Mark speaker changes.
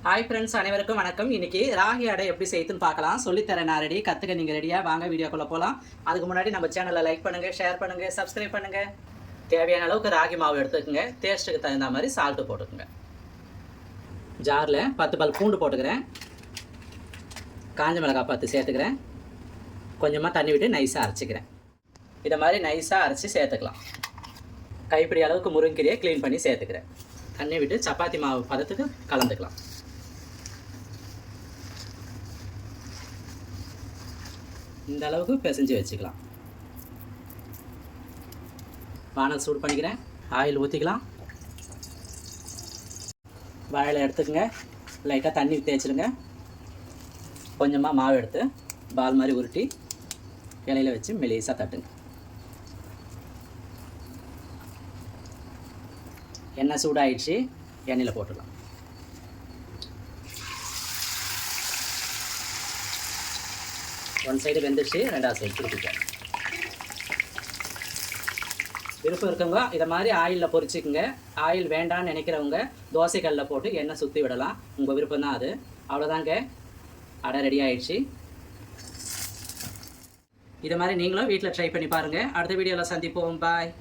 Speaker 1: Hi friends, அனைவருக்கும் வணக்கம். இன்றைக்கி ராகி அடை எப்படி செய்யுதுன்னு பார்க்கலாம். சொல்லித்தரேன் நான் ரெடி. கற்றுக்க நீங்கள் ரெடியாக வாங்க, வீடியோக்குள்ளே போகலாம். அதுக்கு முன்னாடி நம்ம சேனலை லைக் பண்ணுங்கள், ஷேர் பண்ணுங்கள், சப்ஸ்கிரைப் பண்ணுங்கள். தேவையான அளவுக்கு ராகி மாவு எடுத்துக்கோங்க. டேஸ்ட்டுக்கு தகுந்த மாதிரி சால்ட்டு போட்டுக்கோங்க. ஜாரில் 10 பல் பூண்டு போட்டுக்கிறேன். காஞ்ச மிளகாய் 10 சேர்த்துக்கிறேன். கொஞ்சமாக தண்ணி விட்டு நைஸாக அரைச்சிக்கிறேன். இதை மாதிரி நைஸாக அரைச்சி சேர்த்துக்கலாம். கைப்பிடி அளவுக்கு முருங்கீரையை க்ளீன் பண்ணி சேர்த்துக்கிறேன். தண்ணி விட்டு சப்பாத்தி மாவு பதத்துக்கு கலந்துக்கலாம். இந்த அளவுக்கு பிசைஞ்சு வச்சுக்கலாம். வானல் சூடு பண்ணிக்கிறேன். ஆயில் ஊற்றிக்கலாம். வாழையில் எடுத்துக்கங்க. லைட்டாக தண்ணி தேய்ச்சிடுங்க. கொஞ்சமாக மாவு எடுத்து பால் மாதிரி உருட்டி இலையில் வச்சு மெலிசாக தட்டுங்க. எண்ணெய் சூடாகிடுச்சு. எண்ணெயில் போட்டுடலாம். ஒன் சைடு வெந்துடுச்சு, ரெண்டாவது சைடு திருப்பிக்கலாம். விருப்பம் இருக்கவங்க இதை மாதிரி ஆயிலில் பொரிச்சிக்குங்க. ஆயில் வேண்டான்னு நினைக்கிறவங்க தோசைக்கல்லில் போட்டு எண்ணெய் சுற்றி விடலாம். உங்கள் விருப்பம் தான் அது. அவ்வளோதாங்க, அடை ரெடி ஆகிடுச்சு. இது மாதிரி நீங்களும் வீட்டில் ட்ரை பண்ணி பாருங்கள். அடுத்த வீடியோவில் சந்திப்போம். பாய்.